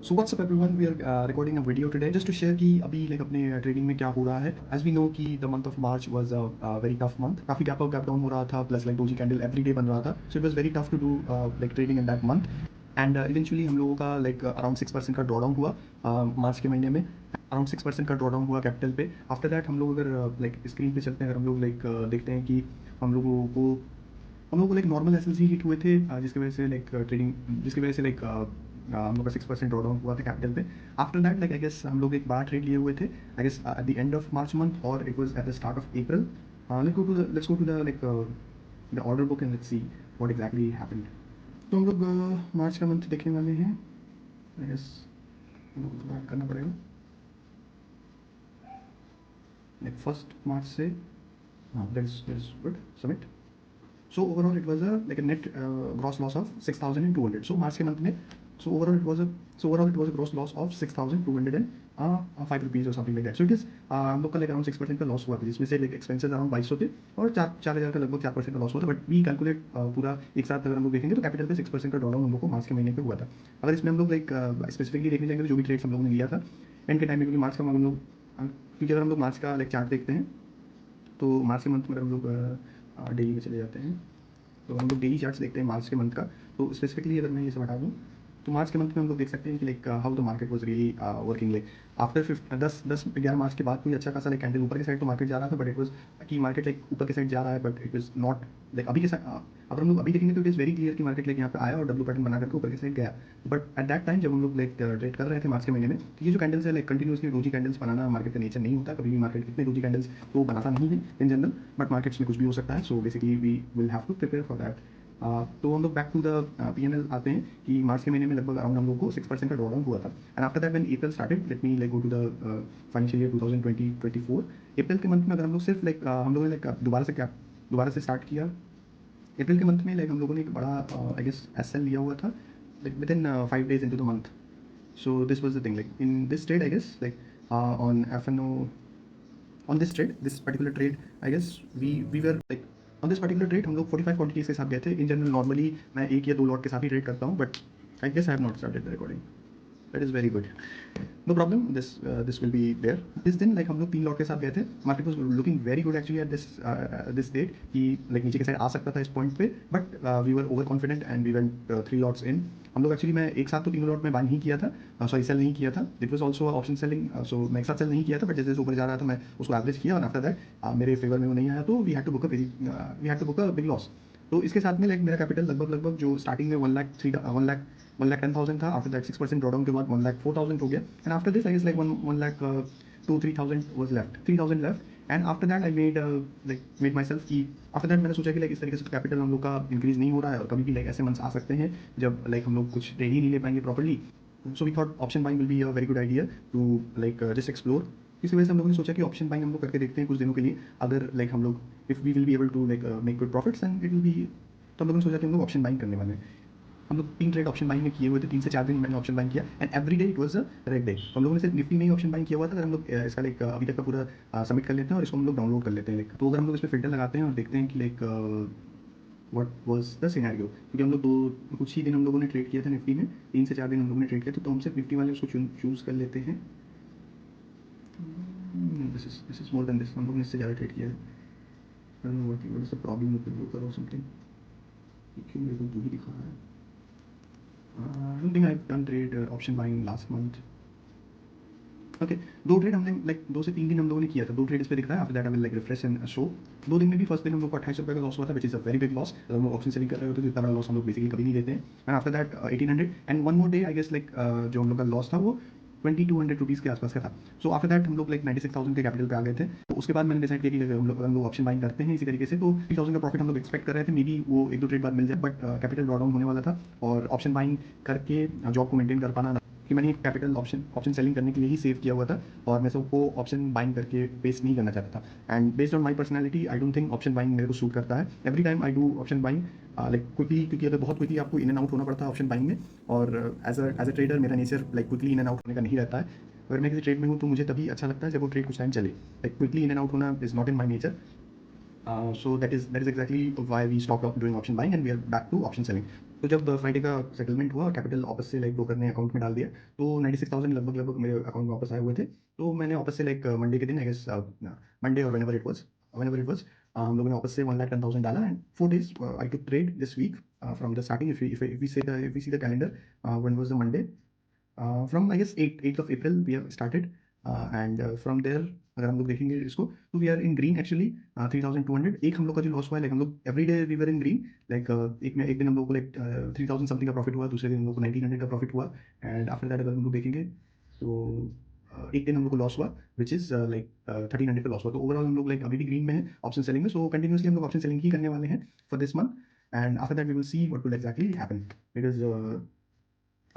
So what's up everyone, we are recording a video today just to share कि अभी like अपने trading में क्या हो रहा है. As we know कि the month of March was a very tough month. काफ़ी गैप अप गैप डाउन हो रहा था, plus like doji candle every day बन रहा था. So it was very tough to do like trading in that month. And eventually हम लोगों का like around 6% का ड्रॉडाउन हुआ मार्च के महीने में. अराउंड 6% का ड्रॉडाउन हुआ कैपिटल पे. आफ्टर दैट हम लोग अगर लाइक स्क्रीन पे चलते हैं, अगर हम लोग लाइक देखते हैं कि हम लोगों को लाइक नॉर्मल एस हिट हुए थे जिसकी वजह से लाइक ट्रेडिंग जिसकी वजह से लाइक हम लोग का 6% ड्रॉडाउन हुआ था कैपिटल पे. After that like I guess हम लोग एक बड़ा ट्रेड लिए हुए थे I guess at the end of March month और it was at the start of April. Let's go to the like the order book and let's see what exactly happened. तो हम लोग मार्च का मंथ देखने वाले हैं. आई गेस हम लोग को थोड़ा करना पड़ेगा लाइक फर्स्ट मार्च से. हाँ, that's good. Submit. So overall it was a like a net gross loss of 6,200. So मार्च के मंथ में overall it was a gross loss of 6,205 rupees or something like that. So it is हम लोग का like around 6% का loss हुआ था, जिसमें से like expenses around 2200 थे और 4,000 का लगभग 4% का लॉस हुआ था. बट वी कैलकुलेट पूरा एक साथ अगर हम लोग देखेंगे तो कैपिटल पे 6% का ड्रॉडाउन हम लोग को मार्च के महीने पे हुआ था. अगर इसमें हम लोग लाइक स्पेसिफिकली देखने जाएंगे तो जो भी ट्रेड्स हम लोगों ने लिया था एंड के टाइम में, क्योंकि मार्च का हम लोग क्योंकि अगर हम लोग मार्च का लाइक चार्ट देखते हैं तो मार्च के मंथ में हम लोग डेली में चले जाते हैं तो हम लोग डेली चार्ट्स देखते हैं मार्च के मंथ का. तो स्पेसिफिकली अगर मैं ये सब बता दूँ तो मार्च के मंथ में हम लोग देख सकते हैं कि like how the market was really working. Like after 11 मार्च के बाद कोई अच्छा खासा लाइक कैंडल ऊपर के साइड तो मार्केट जा रहा था, बट इट वाज कि मार्केट लाइक ऊपर के साइड जा रहा है, but it was not like अभी के साइड. अगर हम लोग अभी देखेंगे तो इट इज़ वेरी क्लियर कि मार्केट लाइक यहाँ पे आया और डब्ल्यू पैटर्न बना करके ऊपर के साइड गया. बट एट दैट टाइम जब हम लोग लाइक ट्रेड कर रहे थे मार्च के महीने में, तो ये जो कैंडल्स है लाइक कंटिन्यूसली रोजी कैंडल्स बनाना मार्केट का नेचर नहीं होता. कभी भी मार्केट इतने रोजी कैंडल्स तो बनाता नहीं है इन जनरल, बट मार्केट्स में कुछ भी हो सकता है. So basically we will have to prepare for that. तो हम लोग बैक टू द P&L आते हैं कि मार्च के महीने में लगभग अराउंड हम लोग को 6% का ड्रॉडाउन हुआ था. And after that when April started, let me like go to the financial year 2020-24. April के मंथ में अगर हम लोग सिर्फ लाइक हम लोगों ने लाइक दोबारा से स्टार्ट किया. अप्रैल के मंथ में लाइक हम लोगों ने एक बड़ा आई गेस एस लिया हुआ था like with in 5 days into the month. So this was the thing, like in this trade I guess like on FNO, on this trade, this particular trade I guess we were like on this particular trade हम लोग 45 quantities के साथ गए थे. In general normally मैं एक या दो लॉट के साथ ही ट्रेड करता हूँ, but I guess I have not started the recording. That is very good. No problem, this will be there. This दिन लाइक हम लोग 3 लॉट के साथ गए थे. Market was looking very good actually at this date कि like नीचे के साइड आ सकता था इस पॉइंट पे, but we were over confident and we went 3 lots in. हम लोग एक्चुअली मैं एक साथ तो 3 लॉट में बाय नहीं किया था, सॉरी सेल नहीं किया था. It was also option selling. So मैं एक साथ सेल नहीं किया था, बट जैसे जैसे ऊपर जा रहा था मैं उसको एवरेज किया और आफ्टर दैट मेरे फेवर में वो नहीं आया तो we had to book a big loss. तो इसके साथ में लाइक मेरा कैपिटल लगभग जो स्टार्टिंग में 1,10,000 था, आफ्टर दैट 6% ड्रॉडाउन के बाद 1,04,000 हो गया. And after this I guess like 1,02,000-3,000 was left, 3,000 left. And after that I made my self की आफ्टर दैट मैंने सोचा कि लाइक इस तरीके से कैपिटल हम लोग का इंक्रीज नहीं हो रहा है और कभी भी लाइक ऐसे मंथ्स आ सकते हैं जब लाइक हम लोग कुछ ट्रेड ही नहीं ले पाएंगे properly. So we thought option buying will be a very good idea to like just explore. इसी वजह से हम लोगों ने सोचा कि ऑप्शन बाइंग हम लोग करके देखते हैं कुछ दिनों के लिए. अगर लाइक हम लोग if we will be able to like make good profits and it will be, तो हम लोगों ने सोचा कि हम लोग ऑप्शन बाइंग करने वाले हैं. हम लोग 3 ट्रेड ऑप्शन बाइंग में किए हुए थे, 3 से 4 दिन मैंने ऑप्शन बाइंग किया and every day it was a red day. हम लोगों ने सिर्फ निफ्टी में ही ऑप्शन बाइंग किया हुआ था. अगर हम लोग इसका लाइक अभी तक का पूरा सबमिट कर लेते हैं और इसको हम लोग डाउनलोड कर लेते हैं लाइक, तो अगर हम लोग इसमें फिल्टर लगाते हैं और देखते हैं कि like what was the scenario, क्योंकि हम लोग कुछ ही दिन हम लोगों ने ट्रेड किया था निफ्टी में, 3 से 4 दिन हम लोगों ने ट्रेड किया था, तो हम सिर्फ निफ्टी वाले उसको चूज़ कर लेते हैं. This is more than this, हम लोगों ने इससे ज़्यादा ट्रेड किया है. I don't know what is the problem with the broker और समथिंग, क्यों मेरे को जो भी दिखा रहा है. I don't think I've done trade option buying last month. Okay, 2 trade हमने लाइक 2 से 3 दिन हम लोगों ने किया था. 2 ट्रेड इस पे दिख रहा है. After that I will like refresh and show. 2 दिन में भी फर्स्ट दिन हम लोग को 28 रुपये का लॉस हुआ था, which is a very big loss. अगर हम लोग ऑप्शन सेलिंग कर रहे होते तो इतना बड़ा लॉस हम लोग बेसिकली कभी नहीं लेते हैं. And after that 1800 and one more day I guess like जो हम लोग का लॉस था वो 2,200 रुपीज़ के आसपास का था. सो आफ्टर दैट हम लोग लाइक 96,000 के कैपिटल पे आ गए थे. तो उसके बाद मैंने डिसाइड किया कि हम लोग ऑप्शन बाइंग करते हैं इसी तरीके से. तो 3,000 का प्रॉफिट हम लोग एक्सपेक्ट कर रहे थे, मे बी वो 1-2 ट्रेड बाद मिल जाए, बट कैपिटल ड्रॉ डाउन होने वाला था और ऑप्शन बाइंग करके जॉब को मेंटेन कर पाना कि मैंने कैपिटल ऑप्शन सेलिंग करने के लिए ही सेव किया हुआ था और मैं सबको ऑप्शन बाइंग करके वेस्ट नहीं करना चाहता था. And based on my personality I don't think option buying मेरे को सूट करता है. Every time I do option buying like quickly, क्योंकि अगर बहुत क्विकली आपको इन एंड आउट होना पड़ता है ऑप्शन बाइंग में, और एज अ ट्रेडर मेरा nature like quickly in and out होने का नहीं रहता है. अगर मैं किसी ट्रेड में हूँ तो मुझे तभी अच्छा लगता है जब वो ट्रेड कुछ टाइम चले. Like quickly in and out होना is not in my nature. So that is exactly why we stopped doing option buying and we are back to option selling. तो जब फ्राइडे का सेटलमेंट हुआ और capital वापस से like broker ने account में डाल दिया, तो 96,000 लगभग लगभग मेरे अकाउंट में वापस आए हुए थे। तो मैंने वापस से लाइक मंडे के दिन आई गेस मंडे और व्हेनेवर इट वाज हम लोगों ने वापस से 1,10,000 डाला and 4 days I took trade this week from the starting. If we see the calendar, when was the Monday, from I guess 8th of April we have started and from there अगर हम लोग देखेंगे इसको तो we are in green actually 3,200। एक हम लोग का जो लॉस हुआ है लाइक हम लोग every day we were in green like एक दिन हम लोग को लाइक 3,000 समथिंग का प्रॉफिट हुआ, दूसरे दिन हम लोग को 1,900 का प्रॉफिट हुआ एंड आफ्टर दैट अगर हम लोग देखेंगे तो एक दिन हम लोग को लॉस हुआ विच इज़ लाइक 1,300 का लॉस हुआ। तो ओवरऑल हम लोग लाइक अभी भी ग्रीन में है ऑप्शन सेलिंग में। सो कंटिन्यूसली हम लोग ऑप्शन सेलिंग ही करने वाले हैं for this month and after that we will see what will exactly happen because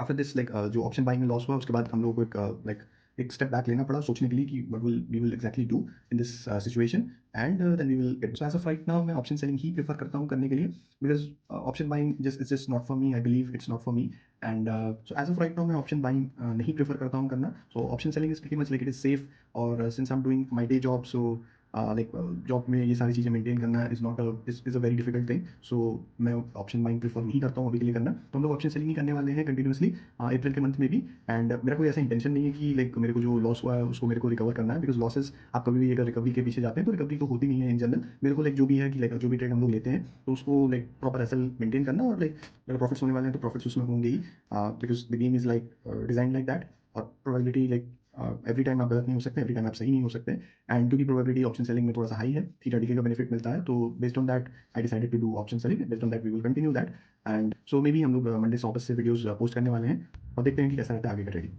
after this like जो ऑप्शन बाइंग में लॉस हुआ उसके बाद हम लोग को एक लाइक एक स्टेप बैक लेना पड़ा सोचने के लिए कि what will we will exactly do in this situation and then we will get. So as of right now मैं ऑप्शन सेलिंग ही प्रेफर करता हूँ करने के लिए because option buying just it's just not for me, I believe it's not for me and so as of right now मैं option buying नहीं prefer करता हूँ करना। So option selling is pretty much like it is safe और since I am doing my day job so like job में ये सारी चीज़ें मेंटेन करना is a very difficult thing. So मैं ऑप्शन बाइंग प्रेफर नहीं करता हूँ अभी के लिए करना। तो हम लोग ऑप्शन सेलिंग ही करने वाले हैं कंटिन्यूसली अप्रैल के मंथ में भी एंड मेरा कोई ऐसा इंटेंशन नहीं है कि लाइक मेरे को जो लॉस हुआ है उसको मेरे को रिकवर करना है बिकॉज लॉसेस आप कभी भी अगर रिकवरी के पीछे जाते हैं तो रिकवरी तो होती नहीं है इन जनरल। मेरे को लाइक जो भी है कि लाइक जो भी ट्रेड हम लोग लेते हैं तो उसको लाइक प्रॉपर एसल मेंटेन करना और लाइक अगर प्रॉफिट्स होने वाले हैं तो प्रॉफिट्स उसमें होंगे ही because the game is like design like that और प्रोबेबिलिटी लाइक एवरी टाइम आप गलत नहीं हो सकते, एवरी टाइम आप सही नहीं हो सकते एंड क्योंकि प्रोबेबिलिटी ऑप्शन सेलिंग में थोड़ा सा हाई है, थीटा डीके का बेनिफिट मिलता है। तो based on that I decided to do option selling, based on that we will continue that and so maybe हम लोग मंडे से वापस से वीडियोस पोस्ट करने वाले हैं और देखते हैं कि कैसा रहता है आगे का ट्रेडिंग।